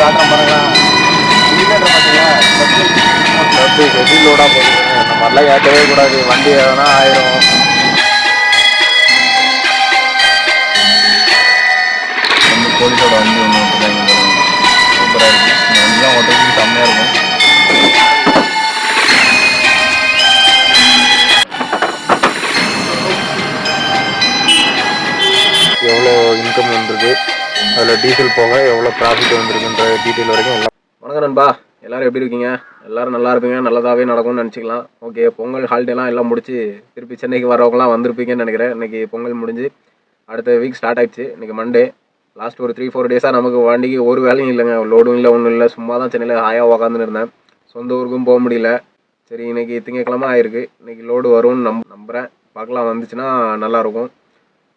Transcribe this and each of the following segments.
காட்டுற பாருங்க. இண்டிகேட்டர் பார்த்தீங்களா? ஹெவி லோடாக போகுது. இந்த மாதிரிலாம் ஏற்றவே கூடாது. வண்டி எதனா ஆயிரும். போலீஸோட வண்டி ஒன்று விட்டுருக்காங்க. சூப்பராக இருக்குது. இந்த வண்டிலாம் ஓட்டுறதுக்கு செம்மையாக இருக்கும். எவ்வளோ இன்கம் வந்துருக்கு, அதில் டீசல் போக எவ்வளோ ப்ராஃபிட் வந்துருக்குன்ற டீட்டெயில் வரைக்கும் எல்லாம். வணக்கம் நண்பா, எல்லோரும் எப்படி இருக்கீங்க? எல்லோரும் நல்லா இருப்பீங்க, நல்லதாகவே நடக்கும்னு நினச்சிக்கலாம். ஓகே, பொங்கல் ஹாலிடேலாம் எல்லாம் முடிச்சு திருப்பி சென்னைக்கு வரவங்களாம் வந்திருப்பீங்கன்னு நினைக்கிறேன். இன்றைக்கி பொங்கல் முடிஞ்சு அடுத்த வீக் ஸ்டார்ட் ஆகிடுச்சு. இன்றைக்கி மண்டே. லாஸ்ட் ஒரு 3-4 டேஸாக நமக்கு வண்டிக்கு ஒரு வேலையும் இல்லைங்க. லோடும் இல்லை, ஒன்றும் இல்லை. சும்மா தான் சென்னையில் ஹாயாக உக்காந்துன்னு இருந்தேன். சொந்த ஊருக்கும் போக முடியல. சரி, இன்றைக்கி திங்கக்கிழமை ஆயிருக்கு. இன்றைக்கி லோடு வரும்னு நம்புகிறேன். பார்க்கலாம், வந்துச்சுன்னா நல்லாயிருக்கும்.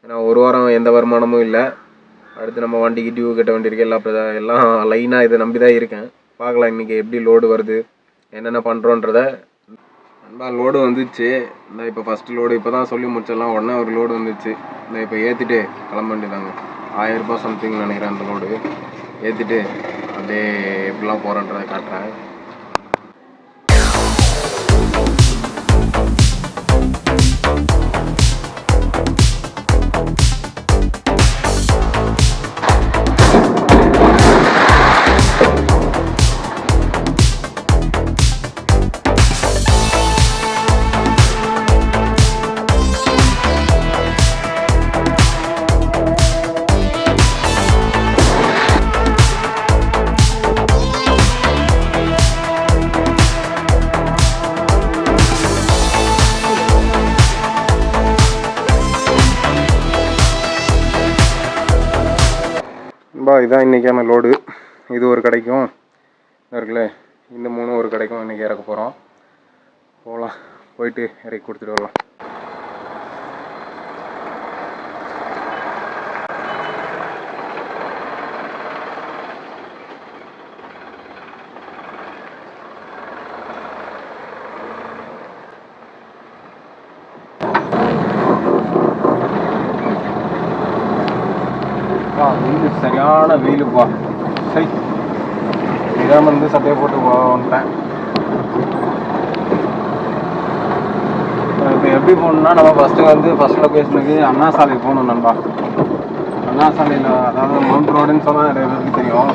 ஏன்னா ஒரு வாரம் எந்த வருமானமும் இல்லை. அடுத்து நம்ம வண்டிக்கு டியூ கட்ட வேண்டியிருக்கு. எல்லாம் லைனாக இதை நம்பி தான் இருக்கேன். பார்க்கலாம் இன்றைக்கி எப்படி லோடு வருது, என்னென்ன பண்ணுறோன்றத. நண்பா, லோடு வந்துச்சு. இந்த இப்போ ஃபஸ்ட்டு லோடு இப்போ தான் சொல்லி முடிச்சிடலாம். உடனே ஒரு லோடு வந்துச்சு. இந்த இப்போ ஏற்றிட்டு கிளம்ப வேண்டியதாங்க. 1000 ரூபாய் சம்திங் நினைக்கிறேன். அந்த லோடு ஏற்றிட்டு அப்படியே எப்படிலாம் போகிறேன்றதை காட்டுறேன். இதான் இன்றைக்கான லோடு. இது ஒரு கடைக்கும் இருக்குல்ல, இந்த 3 ஒரு கடைக்கும் இன்றைக்கி இறக்க போகிறோம். போகலாம், போயிட்டு இறக்கி கொடுத்துட்டு வரலாம். வெயில் சரியான வெயிலுப்பா. சரி, இதான் வந்து சட்டையை போட்டு வந்துட்டேன். இப்போ எப்படி போகணுன்னா, நம்ம ஃபஸ்ட் லொக்கேஷனுக்கு அண்ணா சாலை போகணும் நண்பா. அண்ணா சாலையில், அதாவது மவுண்ட் ரோடுன்னு சொன்னால் நிறைய பேருக்கு தெரியும்.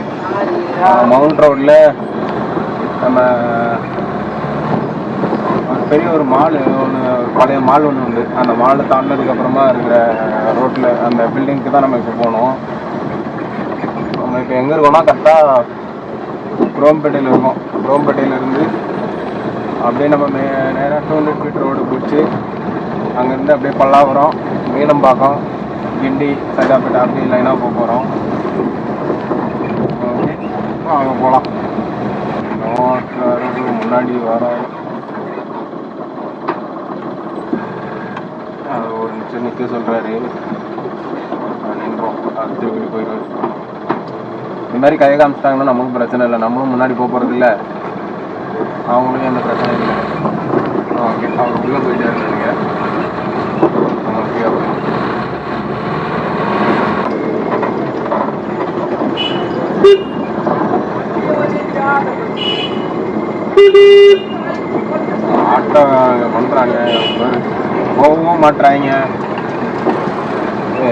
மவுண்ட் ரோடில் நம்ம பெரிய ஒரு மால் ஒன்று, பழைய மால் ஒன்று உண்டு. அந்த மாலை தாண்டினதுக்கப்புறமா இருக்கிற ரோட்டில் அந்த பில்டிங்க்கு தான் நம்ம இப்போ போகணும். நம்ம இப்போ எங்கே இருக்கோம்னா கரெக்டாக குரோம்பேட்டையில் இருக்கோம். குரோம்பேட்டையிலேருந்து அப்படியே நம்ம நேராக 200 ஃபீட் ரோடு பிடிச்சி அங்கேருந்து அப்படியே பல்லாவரம், மீனம்பாக்கம், கிண்டி, சைதாப்பேட்டை அப்படி லைனாக போக போகிறோம். ஓகே, அங்கே போகலாம். முன்னாடி வரோம். ஒரு நிமிஷம் நிற்க சொல்கிறாரு. நின்றோம். அடுத்து வீடு போயிடுவோம். இந்த மாதிரி கையை காமிச்சிட்டாங்கன்னா நமக்கும் பிரச்சனை இல்லை. நம்மளும் முன்னாடி போகிறது இல்லை, அவங்களுக்கும் எந்த பிரச்சனை இல்லை. ஓகே, அவங்க உள்ளே போயிட்டாருன்னு நினைக்கிறேன். ஓகே, ஆட்டோ பண்ணுறாங்க, போகவும் மாட்டுறாங்க.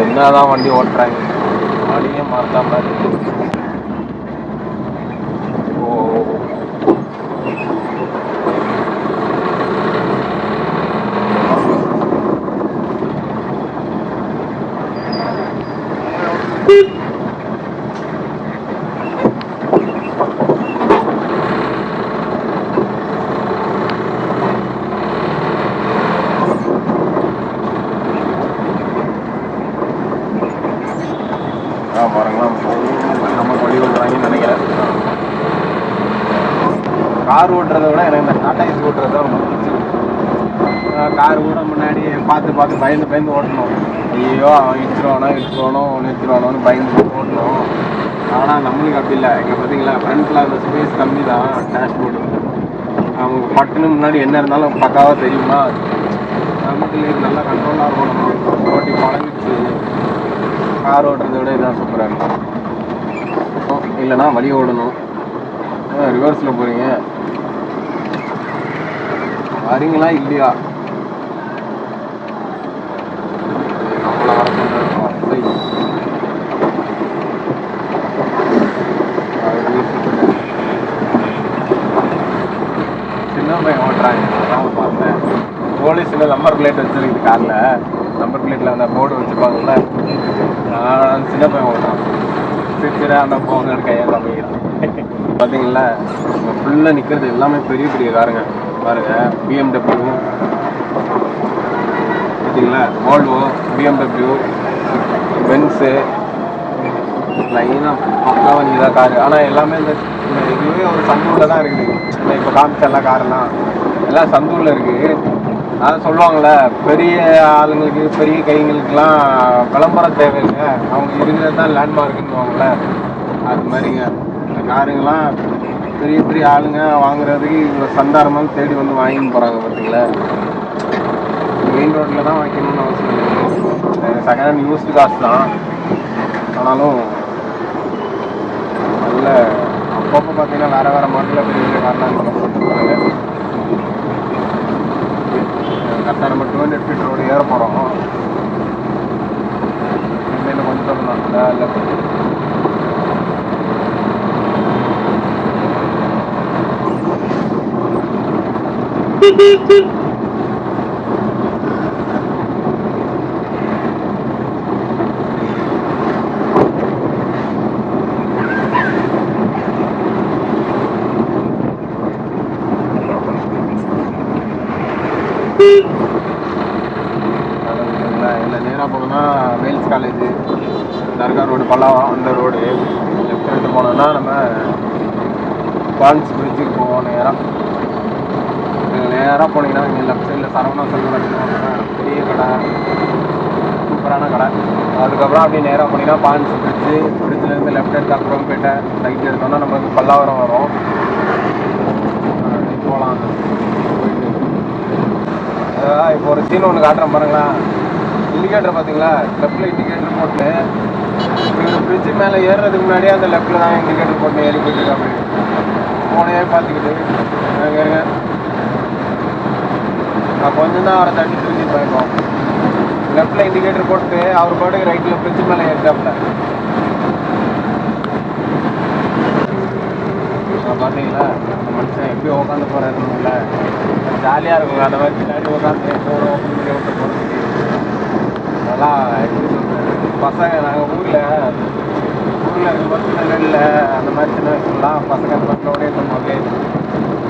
என்னதான் வண்டி ஓட்டுறாங்க, வண்டியே மாற்ற மாதிரி. பாருங்களா, நம்ம வழி ஓட்டுறாங்கன்னு நினைக்கிறேன். கார் ஓட்டுறதை விட எனக்கு இந்த டாடா ஏசி ஓட்டுறது தான் ரொம்ப பிடிச்சிருக்கு. கார் கூட முன்னாடி பார்த்து பயந்து ஓட்டணும். ஐயோ, அவன் இடிச்சிருவானோன்னு பயந்து ஓட்டணும். ஆனால் நம்மளுக்கு அப்படி இல்லை. இங்கே பார்த்தீங்களா, ஃப்ரண்ட்டில் அந்த ஸ்பேஸ் கம்மி தான். டேஷ்போர்டு அவங்க பட்டுன்னு முன்னாடி என்ன இருந்தாலும் பக்காவாக தெரியுமா. நமக்கு நல்லா கண்ட்ரோலாக இருக்கும். நமக்கு ஓட்டி பழகிடுச்சு. கார் ஓட்டுறதை விட இதான் சூப்பராக இருக்கும். இல்லைன்னா வழி ஓடணும். ரிவர்ஸில் போகிறீங்க, வரீங்களா இல்லையா? நம்மளை வர சொல்கிறேன். சின்ன பையன் ஓட்டுறாங்க, அதான் பார்த்தேன். போலீஸில் நம்பர் பிளேட் வச்சுருக்குது காரில். நம்பர் பிளேட்டில் அந்த போர்டு வச்சுருப்பாங்கல்ல, சின்ன பையன் ஓட்டுறான். சரி அந்த போங்க கையால் அமைக்கிறான். பார்த்தீங்களா, இப்போ ஃபுல்லாக நிற்கிறது எல்லாமே பெரிய பெரிய காருங்க. பாருங்க, BMW பார்த்தீங்களா, வால்வோ, BMW, பென்ஸு, லைனாக பக்காவாக நீதான் காரு. ஆனால் எல்லாமே இந்த இதுவே ஒரு சந்தூரில் தான் இருக்குது. இல்லை இப்போ காமிச்ச எல்லா காரெல்லாம் எல்லாம் சந்தூரில் இருக்குது. அதான் சொல்லுவாங்கள்ல, பெரிய ஆளுங்களுக்கு பெரிய கைங்களுக்கெல்லாம் விளம்பரம் தேவையில்லை, அவங்க இருக்கிறது தான் லேண்ட்மார்க்குன்னுவாங்கள்ல, அது மாதிரிங்க. இந்த காருங்கெல்லாம் பெரிய பெரிய ஆளுங்க வாங்குறதுக்கு இவ்வளோ சந்தாரமாக தேடி வந்து வாங்கின்னு போகிறாங்க. பார்த்தீங்களா, மெயின் ரோட்டில் தான் வைக்கணும்னு அவசியம் இல்லை. செகண்ட் ஹேண்ட் யூஸ்டு காசு தான், ஆனாலும் நல்ல அப்பப்போ பார்த்தீங்கன்னா வேறு வேறு மாடலில் பெரிய பெரிய காரெலாம் போட்டுருக்காங்க. கரெக்டாக நம்ம 200 ஃபீட் ரோடு ஏற போகிறோம். இன்னும் கொஞ்சம் தூரம் தான் இல்லை. இல்லை நேராக போனோம்னா வேல்ஸ் காலேஜு, தர்கா ரோடு, பல்லாவரம் அந்த ரோடு. லெஃப்ட் எடுத்து போனோம்னா நம்ம பான்ஸ் பிரிட்ஜுக்கு போவோம். நேராக போனீங்கன்னா இங்கே லெஃப்ட் சைடில் சரவணா செல்வராஜ் பெரிய கடை, சூப்பரான கடை. அதுக்கப்புறம் அப்படியே நேராக போனீங்கன்னா பான்ஸ் பிரிட்ஜுலேருந்து லெஃப்ட் எடுத்து அப்புறம்பேட்டை, ரைட் எடுத்தோம்னா நம்மளுக்கு பல்லாவரம் வரும். போகலாம். இப்போ ஒரு சீன் ஒன்று காட்டுறேன் பாருங்களேன். இண்டிகேட்டர் பார்த்தீங்களா, லெஃப்டில் இண்டிகேட்டர் போட்டு இவர் ஃப்ரிட்ஜு மேலே ஏறுறதுக்கு முன்னாடியே அந்த லெஃப்ட்டில் தான் இண்டிகேட்டர் போட்டு ஏறி போயிட்டு அப்படி ஃபோனையே பார்த்துக்கிட்டு இருங்க. நான் கொஞ்சம் தான் அவரை தட்டி தூக்கி போயிருக்கோம். லெஃப்டில் இண்டிகேட்டர் போட்டு அவர் பாட்டுக்கு ரைட்டில் ஃப்ரிட்ஜு மேலே ஏறிட்டாப்புல. பார்த்தீங்களா, அந்த மனுஷன் எப்படி உட்காந்து போகிறாருல, ஜாலியாக இருக்குங்க. அந்த மாதிரி பின்னாடி உட்காந்து ஓப்பன் பண்ணி விட்டு போகிறதுக்கு அதெல்லாம் எப்படி சொல்கிறது. பசங்க நாங்கள் ஊரில் இருக்கும்போது நெல்லில் அந்த மாதிரி சின்ன வயசுலாம் பசங்க அந்த மாதிரி லோடு ஏற்றுவாங்க.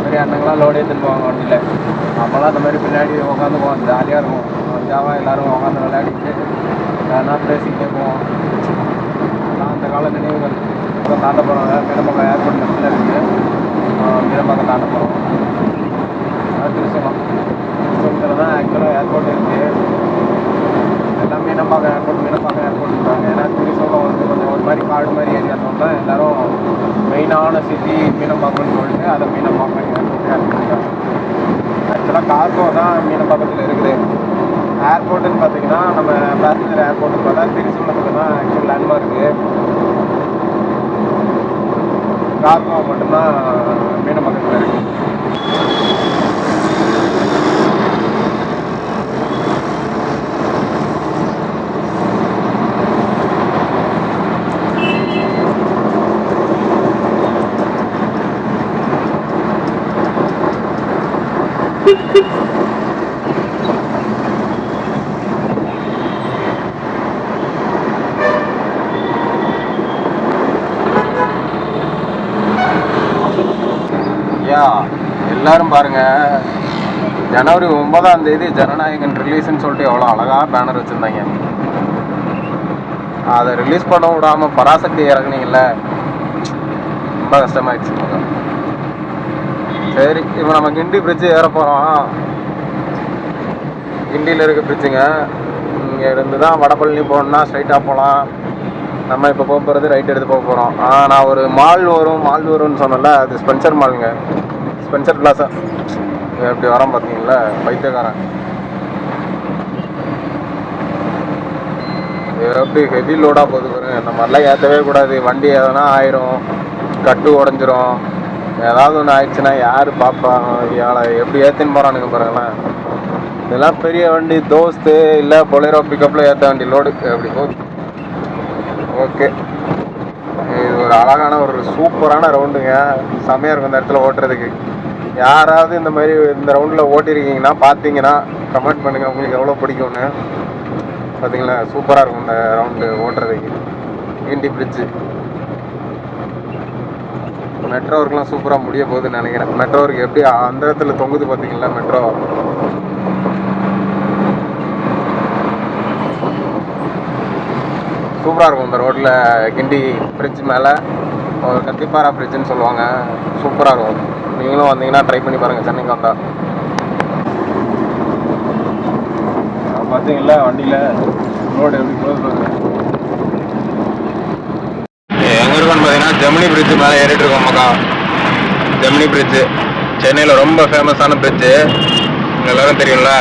பெரிய அண்ணங்களாம் லோடு ஏற்றுன்னு போவாங்க வண்டியில். அப்போல்லாம் அந்த மாதிரி பின்னாடி உட்காந்து போவோம், ஜாலியாக இருக்கும். ஜாவாக எல்லோரும் உட்காந்து விளையாடிட்டு எதனா பேசிக்கிட்டே போவோம். அதெல்லாம் அந்த கால நினைவுகள். தாண்ட போகிறோங்க, மீனம்பாக்கம் ஏர்போர்ட் லெஃப்டில் இருக்குது. மீனம்பாக்கம் தாண்ட போகிறோம். திருச்செந்தூர் தான் ஆக்சுவலாக ஏர்போர்ட் இருக்குது. எல்லாம் மீனம்பாக்கம் ஏர்போர்ட் இருக்காங்க. ஏன்னா திருச்செந்தூர் வந்து கொஞ்சம் ஒரு மாதிரி காடு மாதிரி ஏரியானோட எல்லோரும் மெயினான சிட்டி மீனம்பாக்கம்னு சொல்லிட்டு அதை மீனம்பாக்கம் ஏர்போர்ட்டே இருக்காங்க. ஆக்சுவலாக கார்கோ தான் மீனம்பாக்கத்தில் இருக்குது. ஏர்போர்ட்டுன்னு பார்த்தீங்கன்னா நம்ம பேசஞ்சர் ஏர்போர்ட்டுன்னு பார்த்தா திருச்செந்தூரில் தான் ஆக்சுவல் லேண்ட்மார்க்கு. கார்கோ மட்டும்தான் மீனம்பாக்கத்தில் இருக்குது. எல்லாரும் பாருங்க, ஜனவரி 9ஆம் தேதி ஜனநாயகன் ரிலீஸ்ன்னு சொல்லிட்டு எவ்வளோ அழகாக பேனர் வச்சுருந்தாங்க. அதை ரிலீஸ் பண்ண விடாமல் பராசக்தி இறங்குனீங்கல்ல, ரொம்ப கஷ்டமாயிடுச்சு. சரி, இப்போ நம்ம கிண்டி பிரிட்ஜு ஏற போகிறோம். கிண்டியில் இருக்க பிரிட்ஜுங்க. இங்கே இருந்து தான் வடபழனி போகணுன்னா ஸ்ட்ரைட்டாக போகலாம். நம்ம இப்போ போக போகிறது ரைட் எடுத்து போக போகிறோம். நான் ஒரு மால் வரும்னு சொன்னேன்ல, அது ஸ்பென்சர் மாலுங்க, ஸ்பென்சர் பிளாஸா. எப்படி வரோம் பார்த்தீங்களா, பைத்தியக்காரன். அப்படி ஹெவி லோடாக போகுது பாருங்க. இந்த மாதிரிலாம் ஏற்றவே கூடாது. வண்டி எதனா ஆயிரும், கட்டு உடஞ்சிரும், ஏதாவது ஒன்று ஆயிடுச்சுன்னா யார் பார்ப்பா? இயாளை எப்படி ஏற்றின்னு போகிறானுங்க பாருங்களேன். இதெல்லாம் பெரிய வண்டி, தோஸ்து இல்லை பொலேரோ பிக்கப்பில் ஏற்ற வண்டி லோடு அப்படி போகுது. ஓகே, இது ஒரு அழகான ஒரு சூப்பரான ரவுண்டுங்க. செம்மையாக இருக்கும் இந்த இடத்துல ஓட்டுறதுக்கு. யாராவது இந்த மாதிரி இந்த ரவுண்டில் ஓட்டிருக்கீங்கன்னா பார்த்தீங்கன்னா கமெண்ட் பண்ணுங்கள் உங்களுக்கு எவ்வளோ பிடிக்கும்னு. பார்த்தீங்களா, சூப்பராக இருக்கும் இந்த ரவுண்டு ஓட்டுறதுக்கு. கிண்டி பிரிட்ஜு மெட்ரோ ஒர்க்லாம் சூப்பராக முடிய போகுதுன்னு நினைக்கிறேன். மெட்ரோ ஒர்க் எப்படி அந்த இடத்துல தொங்குது பார்த்தீங்களா மெட்ரோ. சூப்பராக இருக்கும் இந்த ரோட்டில். கிண்டி பிரிட்ஜ் மேலே ஒரு கத்திப்பாரா பிரிட்ஜுன்னு சொல்லுவாங்க. சூப்பராக இருக்கும். நீங்களும் வந்தீங்கன்னா ட்ரை பண்ணி பாருங்கள் சென்னைக்கு வந்தால். பார்த்தீங்களா வண்டியில் ரோடு எப்படி க்ளோஸ் பண்ணுங்க. எங்கே இருக்குன்னு பார்த்தீங்கன்னா ஜெமினி பிரிட்ஜு மேலே ஏறிட்டு இருக்கோம் மக்கா. ஜெமினி பிரிட்ஜு சென்னையில் ரொம்ப ஃபேமஸான பிரிட்ஜு, எல்லோரும் தெரியும்ல.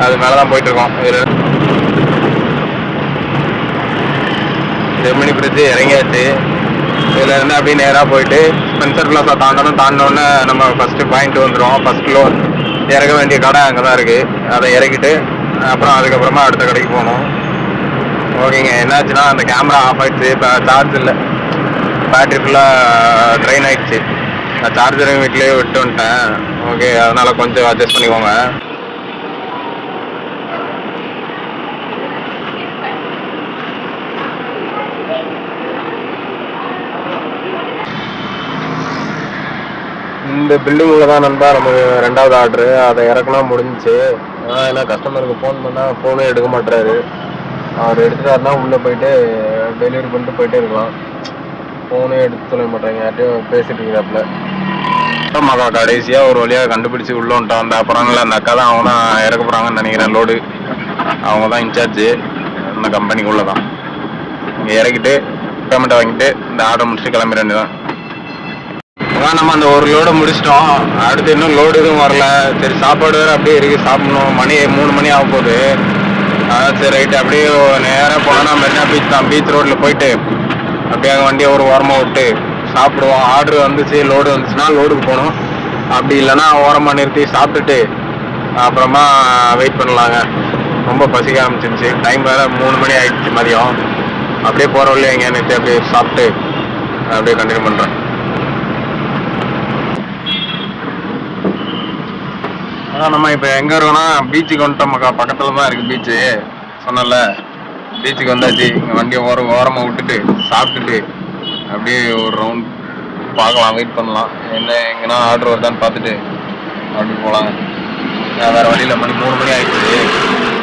அது மேலே தான் போயிட்டுருக்கோம். ஜெமினி பிரிட்ஜு இறங்கியாச்சு. இதில் இருந்து அப்படியே நேராக போயிட்டு ஸ்பென்சர் பிளாஸா தாண்டோன்னே நம்ம ஃபஸ்ட்டு பாயிண்ட் வந்துடும். ஃபஸ்ட் லோன் இறக்க வேண்டிய கடை அங்கே தான் இருக்குது. அதை இறக்கிட்டு அப்புறம் அதுக்கப்புறமா அடுத்த கடைக்கு போகணும். ஓகேங்க, என்னாச்சுன்னா அந்த கேமரா ஆஃப் ஆகிடுச்சு. இப்போ சார்ஜ் இல்லை, பேட்ரி ஃபுல்லாக ட்ரெயின் ஆகிடுச்சு. நான் சார்ஜரும் வீட்லேயே விட்டு வந்துட்டேன். ஓகே, அதனால் கொஞ்சம் அட்ஜஸ்ட் பண்ணிக்கோங்க. இந்த பில்டிங்கில் தான் நண்பா நமக்கு 2வது ஆர்டரு. அதை இறக்குனா முடிஞ்சிச்சு. ஏன்னா கஸ்டமருக்கு ஃபோன் பண்ணால் ஃபோனே எடுக்க மாட்டுறாரு. அவர் எடுத்துட்டாருன்னா உள்ளே போயிட்டு டெலிவரி பண்ணிட்டு போயிட்டே இருக்கலாம். ஃபோனே எடுத்து சொல்ல மாட்டாங்க, யார்ட்டையும் பேசிட்டு இருக்கிறாப்புல. மகா கடைசியாக ஒரு வழியாக கண்டுபிடிச்சி உள்ளே வந்துட்டோம். அந்த அப்புறம்ல அந்த அக்கா தான் அவங்க தான் இறக்க போகிறாங்கன்னு நினைக்கிறேன் லோடு. அவங்க தான் இன்சார்ஜு அந்த கம்பெனிக்குள்ளே தான். இங்கே இறக்கிட்டு பேமெண்ட்டை வாங்கிட்டு இந்த ஆர்டர் முடிச்சுட்டு கிளம்பிட வேண்டியதான். நம்ம அந்த ஒரு லோடை முடிச்சிட்டோம். அடுத்து இன்னும் லோடு எதுவும் வரல. சரி, சாப்பாடு வேறு அப்படியே இருக்குது, சாப்பிடணும். மணி 3 மணி ஆக போகுது. அதான் சரி ரைட்டு அப்படியே நேராக போனோன்னா மெரினா பீச் தான். பீச் ரோட்டில் போயிட்டு அப்படியே அங்கே வண்டியை ஒரு ஓரமாக விட்டு சாப்பிடுவோம். ஆர்டர் வந்துச்சு, லோடு வந்துச்சுன்னா லோடுக்கு போகணும். அப்படி இல்லைன்னா ஓரமாக நிறுத்தி சாப்பிட்டுட்டு அப்புறமா வெயிட் பண்ணலாங்க. ரொம்ப பசிக்க ஆரம்பிச்சிருச்சு. டைம் வேறு 3 மணி ஆகிடுச்சு மதியம். அப்படியே போகிற வழியாக எங்கேயா நிறுத்தி அப்படியே சாப்பிட்டு அப்படியே கண்டினியூ பண்ணுறேன். நம்ம இப்போ எங்கே இருக்கோம்னா பீச்சுக்கு வந்துட்டோம் மக்கா. பக்கத்தில் தான் இருக்குது பீச்சு. சொன்னல பீச்சுக்கு வந்தாச்சு. இங்கே வண்டியை ஓரமாக விட்டுட்டு சாப்பிட்டுட்டு அப்படியே ஒரு ரவுண்ட் பார்க்கலாம், வெயிட் பண்ணலாம். என்ன எங்கன்னா ஆர்டர் வருதான்னு பார்த்துட்டு அப்படி போகலாங்க. வேறு வழியில் மணி 3 மணி ஆகிடுச்சு.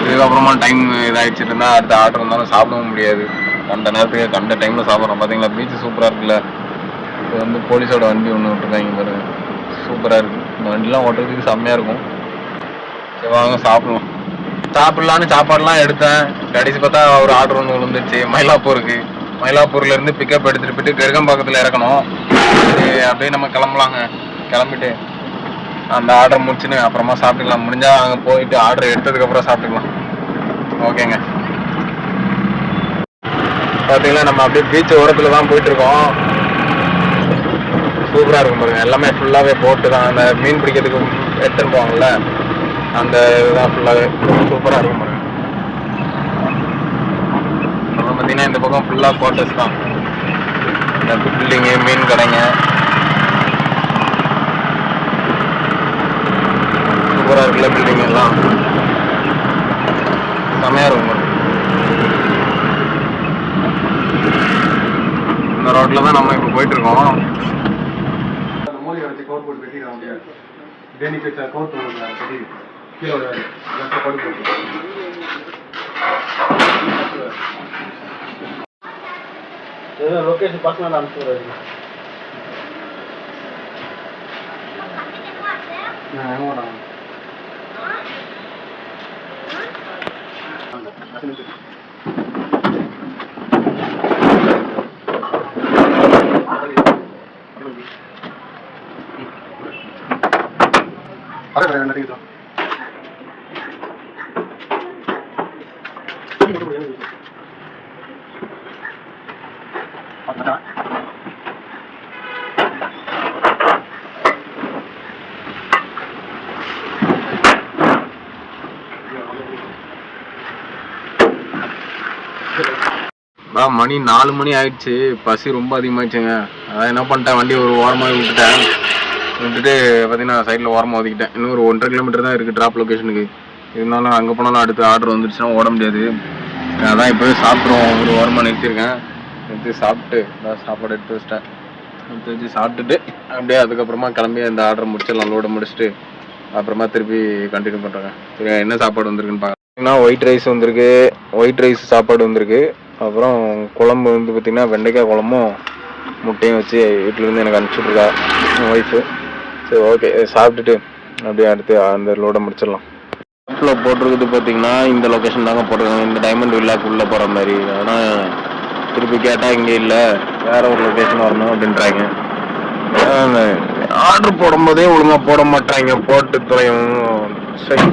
இதுக்கப்புறமா டைம் இதாகிடுச்சிட்டு இருந்தால் அடுத்த ஆர்டர் இருந்தாலும் சாப்பிடவும் முடியாது. கண்ட நேரத்துக்கு கண்ட டைமில் சாப்பிட்றோம். பார்த்தீங்களா பீச்சு சூப்பராக இருக்குல்ல. இது வந்து போலீஸோட வண்டி ஒன்று விட்டுருக்காங்க பாருங்க, சூப்பராக இருக்குது. இந்த வண்டிலாம் ஓட்டுறதுக்கு செம்மையாக இருக்கும். சரி வாங்க சாப்பிடலாம். சாப்பிட்லான்னு சாப்பாடுலாம் எடுத்தேன். கடைசி பார்த்தா ஒரு ஆர்டர் ஒன்று விழுந்துச்சு மயிலாப்பூருக்கு. மயிலாப்பூர்லேருந்து பிக்கப் எடுத்துகிட்டு போயிட்டு கருகம்பாக்கத்தில் இறக்கணும். சரி அப்படியே நம்ம கிளம்பலாங்க. கிளம்பிட்டு அந்த ஆர்டர் முடிச்சுன்னு அப்புறமா சாப்பிட்டுக்கலாம். முடிஞ்சால் அங்கே போயிட்டு ஆர்டர் எடுத்ததுக்கப்புறம் சாப்பிட்டுக்கலாம். ஓகேங்க, பார்த்தீங்களா நம்ம அப்படியே பீச் ஓரத்தில் தான் போயிட்டுருக்கோம். சூப்பராக இருக்கும் பாருங்க. எல்லாமே ஃபுல்லாகவே போட்டு தான் அந்த மீன் பிடிக்கிறதுக்கு எடுத்துன்னு போவாங்கள்ல, அந்த இதுதான் ஃபுல்லாகவே சூப்பராக இருக்கும் பாருங்க. அப்புறம் பார்த்தீங்கன்னா இந்த பக்கம் ஃபுல்லாக குவார்ட்டர்ஸ் தான். இந்த பில்டிங்கு, மீன் கடைங்க சூப்பராக இருக்குல்ல. பில்டிங் எல்லாம் செமையாக இருக்கும் பாருங்க. இந்த ரோட்டில் தான் நம்ம இப்போ போயிட்டுருக்கோம். லொகேஷன் பர்சனல் அனுப்பிச்சு மணி 4 மணி ஆயிடுச்சு. பசி ரொம்ப அதிகமாகிடுச்சுங்க. அதான் என்ன பண்ணிட்டேன், வண்டி ஒரு ஓரமாக விட்டுட்டு பார்த்தீங்கன்னா சைடில் ஓரமாக ஒதுக்கிட்டேன். இன்னும் ஒரு 1.5 கிலோமீட்டர் தான் இருக்குது ட்ராப் லொக்கேஷனுக்கு. இருந்தாலும் அங்கே போனாலும் அடுத்து ஆர்டர் வந்துடுச்சுன்னா ஓட முடியாது. அதான் இப்போவே சாப்பிட்ருவோம். ஒரு ஓரமாக நிறுத்திருக்கேன். நிறுத்தி சாப்பிட்டு சாப்பாடு எடுத்து வச்சிட்டேன். எடுத்து வச்சு சாப்பிட்டுட்டு அப்படியே அதுக்கப்புறமா கிளம்பி அந்த ஆர்டரை முடிச்சிடலாம். லோடை முடிச்சுட்டு அப்புறமா திருப்பி கண்டினியூ பண்ணுறேங்க. சரி, என்ன சாப்பாடு வந்திருக்குன்னு பார்த்தீங்கன்னா ஒயிட் ரைஸ் வந்திருக்கு. ஒயிட் ரைஸ் சாப்பாடு வந்திருக்கு. அப்புறம் குழம்பு வந்து பார்த்திங்கன்னா வெண்டைக்காய் குழம்பும் முட்டையும் வச்சு வீட்டிலேருந்து எனக்கு அனுப்பிச்சுட்ருக்கா என் ஒய்ஃபு. சரி, ஓகே, சாப்பிட்டுட்டு அப்படியே அடுத்து அந்த லோடை முடிச்சிடலாம். ரோட்டில் போட்டிருக்குது பார்த்திங்கன்னா இந்த லொக்கேஷன் தாங்க போட்டிருக்காங்க, இந்த டைமண்ட் வில்லாக்கு உள்ளே போகிற மாதிரி. ஆனால் திருப்பி கேட்டால் இங்கே இல்லை, வேறு ஒரு லொக்கேஷன் வரணும் அப்படின்றாங்க. ஆர்டர் போடும்போதே ஒழுங்காக போட மாட்டாங்க, போட்டு தொலையும். சரி,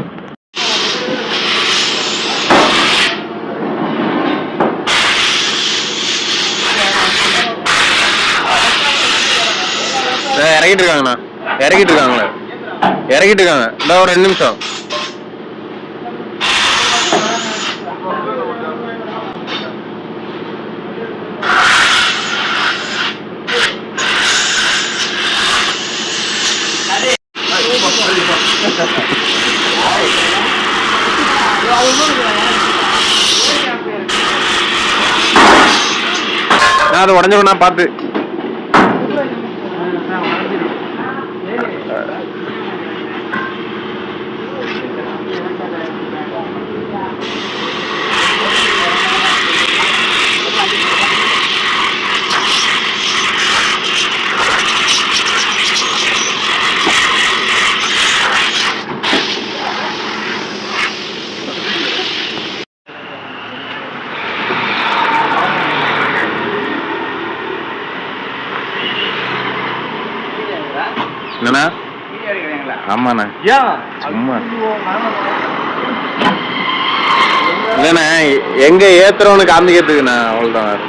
இறக்கிட்டு இருக்காங்கண்ணா. இறக்கிட்டு இருக்காங்களே, இறக்கிட்டு இருக்காங்க. இந்த ஒரு 2 நிமிஷம். நான் அது உடஞ்சவனா பார்த்து என்னண்ணா? ஆமாண்ணா, சும்மா இல்லைண்ணா, எங்க ஏத்துறவனு காமிக்கிறதுக்குண்ணா, அவ்வளோதான்.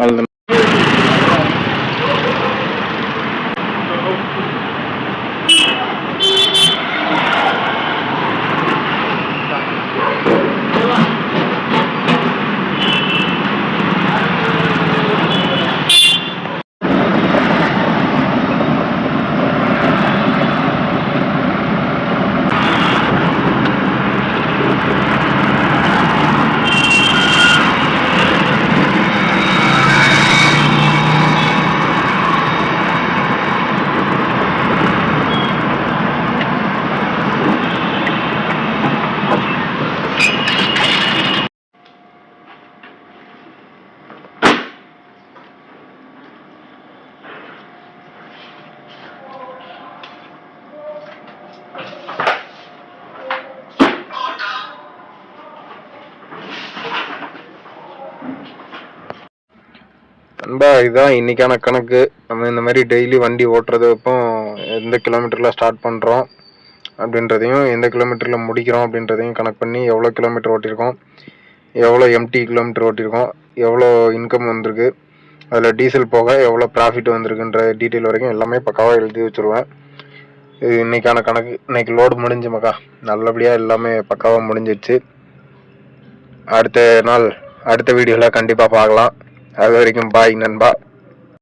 அவ்வளோதான். நண்பா, இதுதான் இன்னைக்கான கணக்கு. நம்ம இந்த மாதிரி டெய்லி வண்டி ஓட்டுறதுப்போ எந்த கிலோமீட்டரில் ஸ்டார்ட் பண்ணுறோம் அப்படின்றதையும் எந்த கிலோமீட்டரில் முடிக்கிறோம் அப்படின்றதையும் கணக்கு பண்ணி எவ்வளோ கிலோமீட்டர் ஓட்டியிருக்கோம், எவ்வளோ எம்டி கிலோமீட்டர் ஓட்டியிருக்கோம், எவ்வளோ இன்கம் வந்திருக்கு, அதில் டீசல் போக எவ்வளோ ப்ராஃபிட் வந்திருக்குன்ற டீட்டெயில் வரைக்கும் எல்லாமே பக்காவாக எழுதி வச்சுருவேன். இது இன்னைக்கான கணக்கு. இன்னைக்கு லோடு முடிஞ்சு மக்கா, நல்லபடியாக எல்லாமே பக்காவாக முடிஞ்சிடுச்சு. அடுத்த நாள் அடுத்த வீடியோவில் கண்டிப்பாக பார்க்கலாம். அது வரைக்கும் பாய் நண்பா.